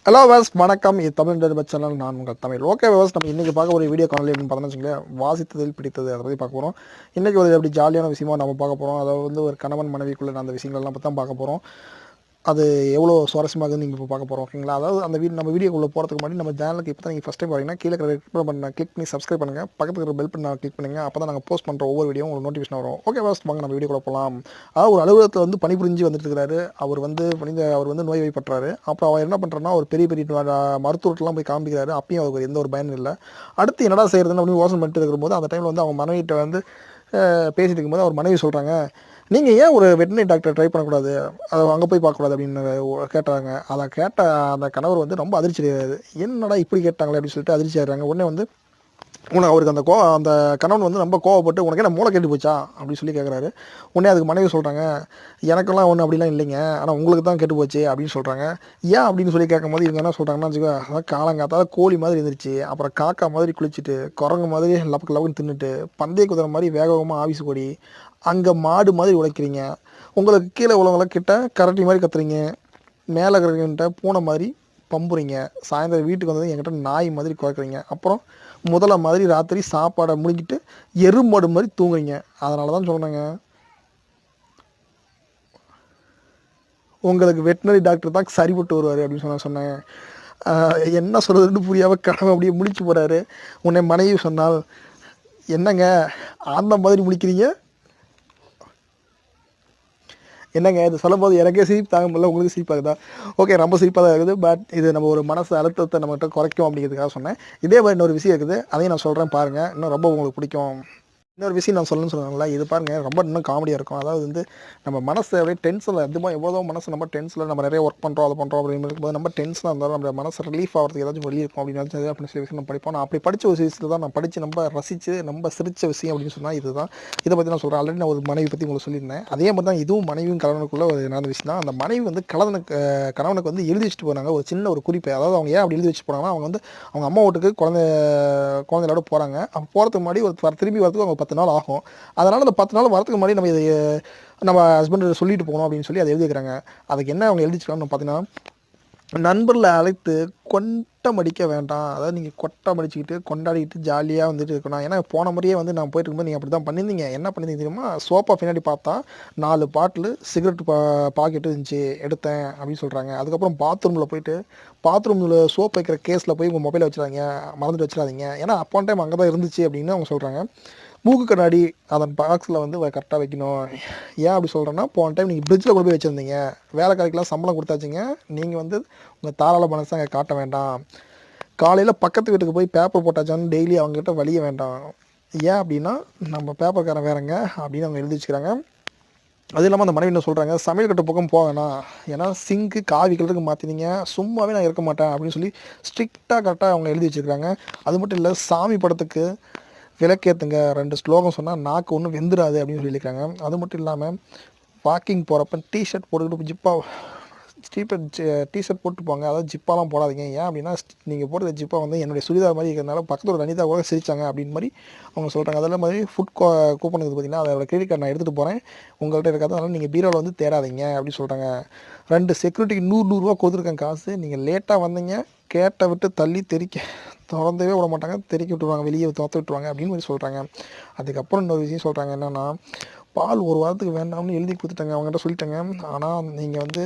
Hello was வணக்கம். இது Tamil டெலிபர் channel. நான் உங்கள் தமிழ். ஓகே வாஸ், நம்ம இன்றைக்கி பார்க்க ஒரு வீடியோ காணொலி அப்படின்னு பார்த்தோன்னு வச்சுக்கோங்களேன், வாசித்ததில் பிடித்தது அதை பற்றி பார்க்க போகிறோம். இன்றைக்கி ஒரு அப்படி ஜாலியான விஷயமா நம்ம பார்க்க போகிறோம். அதாவது வந்து ஒரு கணவன் மனைவிக்குள்ள அந்த விஷயங்கள்லாம் பற்றி தான் பார்க்க போகிறோம். அது எவ்வளோ சுவாரஸ்யமாகுதுன்னு நீங்கள் இப்போ பார்க்க போகிறோம். ஓகேங்களா? அதாவது அந்த நம்ம வீடியோக்குள்ளே போகிறதுக்கு முன்னாடி நம்ம சேனலுக்கு இப்போ தான் நீங்கள் ஃபஸ்ட் டைம் வரீங்கன்னா கீழே இருக்கிற ரெட் பட்டனை கிளிக் பண்ணி சப்ஸ்கிரைப் பண்ணுங்கள். பக்கத்துக்கு இருக்கிற பெல் பட்டனை கிளிக் பண்ணுங்கள். அப்போ தான் நாங்கள் போஸ்ட் பண்ணுற ஒவ்வொரு வீடியோ உங்களுக்கு நோட்டிஃபிகேஷன் வரும். ஓகே வாஸ், வாங்க நம்ம வீடியோக்குள்ளே போகலாம். அதாவது ஒரு அலுவலகத்தில் வந்து பணிபுரிஞ்சு வந்துட்டு இருக்கிறாரு. அவர் வந்து நோய்வாய்ப்பட்டாரு. அப்புறம் அவர் என்ன பண்ணுறாருன்னா ஒரு பெரிய பெரிய மருத்துவர்கிட்டலாம் போய் காமிக்கிறாரு. அப்பயும் அவருக்கு எந்த ஒரு பயனும் இல்லை. அடுத்து என்னடா செய்யறதுன்னு அப்படின்னு யோசனை பண்ணிட்டு இருக்கும்போது அந்த டைமில் வந்து அவங்க மனைவிட்ட வந்து பேசிட்டு இருக்கும்போது அவர் மனைவி சொல்கிறாங்க, நீங்கள் ஏன் ஒரு வெட்டினரி டாக்டர் ட்ரை பண்ணக்கூடாது, அதை அங்கே போய் பார்க்கக்கூடாது அப்படின்னு கேட்டாங்க. அதை கேட்ட அந்த கணவர் வந்து ரொம்ப அதிர்ச்சி அடைகிறாரு. என்னடா இப்படி கேட்டாங்களே அப்படின்னு சொல்லிட்டு அதிர்ச்சி ஆகிறாங்க. உடனே வந்து அவருக்கு அந்த கணவன் வந்து ரொம்ப கோவப்பட்டு, உனக்கு என்ன மூளை கெட்டு போச்சா அப்படின்னு சொல்லி கேட்குறாரு. உடனே அதுக்கு மனைவி சொல்கிறாங்க, எனக்கெல்லாம் ஒன்றும் அப்படிலாம் இல்லைங்க, ஆனால் உங்களுக்கு தான் கெட்டு போச்சு அப்படின்னு சொல்கிறாங்க. ஏன் அப்படின்னு சொல்லி கேட்கும்போது இவங்க என்ன சொல்கிறாங்கன்னா வச்சுக்கோ, அதான் காலங்காத்தால கோழி மாதிரி இருந்துருச்சு, அப்புறம் காக்கா மாதிரி குளிச்சுட்டு, குரங்கு மாதிரி லபக்கு லபக்குன்னு தின்னுட்டு, பந்தய குதிரை மாதிரி வேக வேகமாக ஆஃபீஸ் ஓடி, அங்கே மாடு மாதிரி உழைக்கிறீங்க, உங்களுக்கு கீழே உள்ளவங்கள கிட்ட கரட்டி மாதிரி கத்துறீங்க, மேலே இருக்கிறவங்கிட்ட பூனை மாதிரி பம்புறீங்க, சாயந்தரம் வீட்டுக்கு வந்தது என்கிட்ட நாய் மாதிரி குறைக்கிறீங்க, அப்புறம் முதல்ல மாதிரி ராத்திரி சாப்பாடை முடிஞ்சிட்டு எறும்பாடு மாதிரி தூங்குறீங்க. அதனால தான் சொல்கிறேங்க, உங்களுக்கு வெட்டினரி டாக்டர் தான் சரிப்பட்டு வருவார் அப்படின்னு சொன்னேன். என்ன சொல்கிறதுன்னு புரியாமல் கனவு அப்படியே முழிச்சு போகிறாரு. உன்னை மனைவி சொன்னால், என்னங்க அந்த மாதிரி முழிக்கிறீங்க, என்னங்க இது சொல்லும்போது எனக்கே சிரிப்பு தாங்க முடியல, உங்களுக்கு சிரிப்பாகுதா? ஓகே, ரொம்ப சிரிப்பாக தான் இருக்குது. பட் இது நம்ம ஒரு மனசு அழுத்தத்தை நம்மகிட்ட குறைக்கும் அப்படிங்கிறதுக்காக சொன்னேன். இதே மாதிரி இன்னொரு விஷயம் இருக்குது, அதையும் நான் சொல்கிறேன் பாருங்கள், இன்னும் ரொம்ப உங்களுக்கு பிடிக்கும். இன்னொரு விஷயம் நான் சொல்லணும்னு சொன்னாங்களா, இது பாருங்கள் ரொம்ப இன்னும் காமெடியாக இருக்கும். அதாவது வந்து நம்ம மனசு அப்படியே டென்ஷனில் எதுவும் எவ்வளோ மனசு நம்ம டென்ஷனில் நம்ம நிறைய ஒர்க் பண்ணுறோம் அதை பண்ணுறோம் அப்படின்னு இருக்கும்போது நம்ம டென்ஷனாக இருந்தாலும் நம்ம மனசு ரிலீஃப் ஆகிறதுக்கு ஏதாச்சும் வழி இருக்கும் அப்படின்னு நினச்சது அப்படின்னு சில விஷயம் நம்ம படிப்போம். நான் அப்படி படித்த ஒரு விஷயத்தில் தான் நான் படித்து நம்ம ரசித்து நம்ம சிரித்த விஷயம் அப்படின்னு சொன்னால் இதுதான். இதை பற்றி நான் சொல்கிறேன். ஆல்ரெடி நான் ஒரு மனைவி பற்றி உங்களுக்கு சொல்லியிருந்தேன். அதே மாதிரி தான் இதுவும் மனைவியும் கணவனுக்குள்ள ஒரு நடந்த விஷயம் தான். அந்த மனைவி வந்து கணவனுக்கு வந்து எழுதி வச்சுட்டு போனாங்க ஒரு சின்ன ஒரு குறிப்பை. அதாவது அவங்க ஏன் அப்படி எழுதி வச்சு போனாங்கன்னா, அவங்க வந்து அவங்க அம்மா வீட்டுக்கு குழந்தைகளோட போகிறாங்க. அப்போ போகிறதுக்கு முன்னாடி திரும்பி வரதுக்கு அவங்க 10 நாள் ஆகும். அதனால் அந்த 10 நாள் வரதுக்கு முன்னாடி நம்ம இதை நம்ம ஹஸ்பண்ட் சொல்லிட்டு போகணும் அப்படின்னு சொல்லி அதை எழுதிக்கிறாங்க. அதுக்கு என்ன அவங்க எழுதிச்சுக்கலாம்னு பார்த்தீங்கன்னா, நண்பர்களை அழைத்து கொட்டம் அடிக்க வேண்டாம். அதாவது நீங்கள் கொட்டம் அடிச்சுக்கிட்டு கொண்டாடிக்கிட்டு ஜாலியாக வந்துட்டு இருக்கணும். ஏன்னா போன முறையே வந்து நான் போயிட்டு இருக்கும்போது நீங்கள் அப்படி தான் பண்ணியிருந்தீங்க. என்ன பண்ணியிருந்தீங்க தெரியுமா? சோஃபா பின்னாடி பார்த்தா 4 பாட்டில் சிகரெட் பாக்கெட்டு இருந்துச்சு, எடுத்தேன் அப்படின்னு சொல்கிறாங்க. அதுக்கப்புறம் பாத்ரூமில் போயிட்டு பாத்ரூமில் சோப் வைக்கிற கேஸில் போய் உங்கள் மொபைலை வச்சுறாங்க, மறந்துட்டு வச்சிடாதீங்க, ஏன்னா அப்போன் டைம் அங்கே தான் இருந்துச்சு அப்படின்னு அவங்க சொல்கிறாங்க. மூக்கு கண்ணாடி அதன் பாக்ஸில் வந்து கரெக்டாக வைக்கணும். ஏன் அப்படி சொல்கிறேன்னா, போன டைம் நீங்கள் ஃப்ரிட்ஜில் கொண்டு போய் வச்சுருந்தீங்க, வேலைக்காரிக்கெலாம் சம்பளம் கொடுத்தாச்சுங்க, நீங்கள் வந்து உங்கள் தாராள மனசை அங்கே காட்ட வேண்டாம். காலையில் பக்கத்து வீட்டுக்கு போய் பேப்பர் போட்டாச்சான்னு டெய்லி அவங்ககிட்ட வலிய வேண்டாம். ஏன் அப்படின்னா, நம்ம பேப்பர்காரன் வேறங்க அப்படின்னு அவங்க எழுதி வச்சுக்கிறாங்க. அது இல்லாமல் அந்த மனைவி என்ன சொல்கிறாங்க, சமையல் கட்டு பக்கம் போவேண்ணா, ஏன்னா சிங்க்கு காவி கலருக்கு மாற்றினீங்க, சும்மாவே நான் இருக்க மாட்டேன் அப்படின்னு சொல்லி ஸ்ட்ரிக்டாக கரெக்டாக அவங்க எழுதி வச்சுருக்காங்க. அது மட்டும் இல்லை, சாமி படத்துக்கு விளக்கேற்றுங்க 2 ஸ்லோகம் சொன்னால் நாக்கு ஒன்றும் வெந்துடாது அப்படின்னு சொல்லியிருக்காங்க. அது மட்டும் இல்லாமல் வாக்கிங் போகிறப்ப டிஷர்ட் போட்டுக்கிட்டு டிஷர்ட் போட்டு போங்க, அதாவது ஜிப்பாலாம் போடாதீங்க. ஏன் அப்படின்னா, நீங்கள் போடுற ஜிப்பா வந்து என்னுடைய சுடிதார் மாதிரி இருக்கிறதுனால பக்கத்தில் ஒரு அனிதா கூட சிரித்தாங்க அப்படின்னு மாதிரி அவங்க சொல்கிறாங்க. அதெல்லாம் மாதிரி ஃபுட் கூப்பன் இருக்குது பார்த்தீங்கன்னா, அதோட கிரெடிட் கார்டு நான் எடுத்துகிட்டு போகிறேன், உங்கள்கிட்ட இருக்காது, அதனால் நீங்கள் பீரோவில் வந்து தேடாதீங்க அப்படின்னு சொல்கிறாங்க. 2 செக்யூரிட்டிக்கு 100 ரூபா கொடுத்துருக்கேன் காசு, நீங்கள் லேட்டாக வந்தீங்க, கேட்டை விட்டு தள்ளி திறந்தவே விட மாட்டாங்க, தெறிக்க விட்டுருவாங்க, வெளியே துரத்து விட்டுருவாங்க அப்படின்னு மாதிரி சொல்கிறாங்க. அதுக்கப்புறம் இன்னொரு விஷயம் சொல்கிறாங்க, என்னென்னா பால் 1 வாரத்துக்கு வேண்டாம்னு எழுதி கொடுத்துட்டாங்க, அவங்ககிட்ட சொல்லிட்டாங்க, ஆனால் நீங்கள் வந்து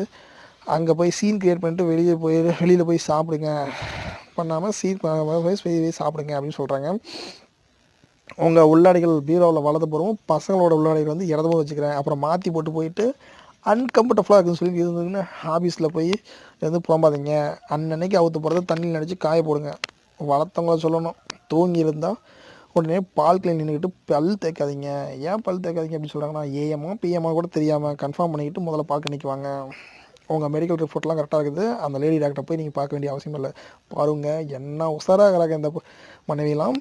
அங்கே போய் சீன் க்ரியேட் பண்ணிட்டு வெளியில் போய் சாப்பிடுங்க, பண்ணாமல் சீன் போய் சாப்பிடுங்க அப்படின்னு சொல்கிறாங்க. உங்கள் உள்ளாடைகள் பீரோவில் வலது போகிறோம், பசங்களோட உள்ளாடைகள் வந்து இடதுபோது வச்சுக்கிறேன், அப்புறம் மாற்றி போட்டு போயிட்டு அன்கம்ஃபர்டபுளாக இருக்குன்னு சொல்லி இருந்ததுன்னு ஆஃபீஸில் போய் எது புலம்பாதீங்க, அன்னன்னைக்கு அவுத்து போகிறத தண்ணியில் நடித்து காய போடுங்க. வளர்த்தவங்கள சொல்லணும், தூங்கி இருந்தால் உடனே பால்கில் நின்றுக்கிட்டு பல் தேய்க்காதீங்க. ஏன் பல் தேய்க்காதீங்க அப்படின்னு சொல்கிறாங்கன்னா, ஏஎம்மா பிஎம்மா கூட தெரியாமல் கன்ஃபார்ம் பண்ணிக்கிட்டு முதல்ல பார்க்க நிற்குவாங்க. உங்கள் மெடிக்கல் ரிப்போர்ட்லாம் கரெக்டாக இருக்குது, அந்த லேடி டாக்டரை போய் நீங்கள் பார்க்க வேண்டிய அவசியம் இல்லை. பாருங்கள் என்ன உசாராகிறாங்க இந்த மனைவியெல்லாம்.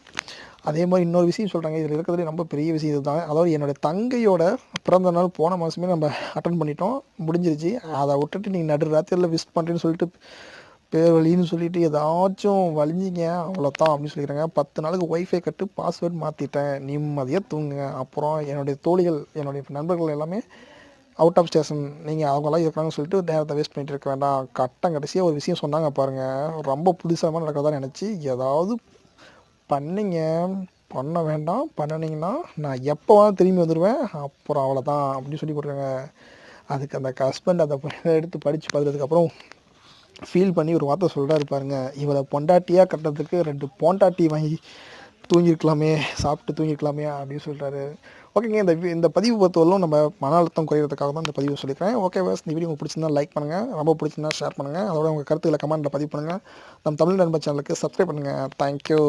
அதே மாதிரி இன்னொரு விஷயம் சொல்கிறாங்க, இதில் இருக்கிறதுலே ரொம்ப பெரிய விஷயம் இது தான். அதாவது என்னுடைய தங்கையோட பிறந்த நாள் போன மாதமே நம்ம அட்டன் பண்ணிட்டோம், முடிஞ்சிருச்சு. அதை விட்டுட்டு நீங்கள் நடு ராத்திரியில் விஷ் பண்ணுறேன்னு சொல்லிட்டு பேர் வழின்னு சொல்லிட்டு ஏதாச்சும் வலிஞ்சிங்க அவ்வளோதான் அப்படின்னு சொல்லிக்கிறாங்க. 10 நாளுக்கு ஒய்ஃபை கட்டு பாஸ்வேர்டு மாற்றிட்டேன், நிம்மதியாக தூங்குங்க. அப்புறம் என்னுடைய தோழிகள் என்னுடைய நண்பர்கள் எல்லாமே அவுட் ஆஃப் ஸ்டேஷன் நீங்கள் அவங்களாம் இருக்கிறாங்கன்னு சொல்லிட்டு நேரத்தை வேஸ்ட் பண்ணிட்டு இருக்க வேண்டாம். கடைசியாக ஒரு விஷயம் சொன்னாங்க பாருங்கள், ரொம்ப புதுசாக நடக்கிறதா நினச்சி ஏதாவது பண்ணிங்க, பண்ண வேண்டாம். பண்ணினீங்கன்னா நான் எப்போ வேணாலும் திரும்பி வந்துடுவேன், அப்புறம் அவ்வளோதான் அப்படின்னு சொல்லி போட்டுருங்க. அதுக்கு அந்த ஹஸ்பண்ட் அதை எடுத்து படித்து பார்த்ததுக்கப்புறம் ஃபீல் பண்ணி ஒரு வார்த்தை சொல்கிறாரு பாருங்க, இவளை பொண்டாட்டியாக கட்டுறதுக்கு 2 பொண்டாட்டி வாங்கி தூங்கியிருக்கலாமே, சாப்பிட்டு தூங்கியிருக்கலாமே அப்படின்னு சொல்கிறாரு. ஓகேங்க, இந்த பதிவு பொறுத்தவரையிலும் நம்ம மன அழுத்தம் குறையிறதுக்காக தான் இந்த பதிவு சொல்லியிருக்கேன். ஓகே வாஸ், இந்த வீடியோ உங்களுக்கு பிடிச்சிருந்தா லைக் பண்ணுங்கள், ரொம்ப பிடிச்சிருந்தா ஷேர் பண்ணுங்கள், அதோட உங்கள் கருத்துக்களை கமெண்ட்டில் பதிவு பண்ணுங்கள். நம்ம தமிழ் நண்பர் சேனலுக்கு சப்ஸ்கிரைப் பண்ணுங்கள். தேங்க்யூ.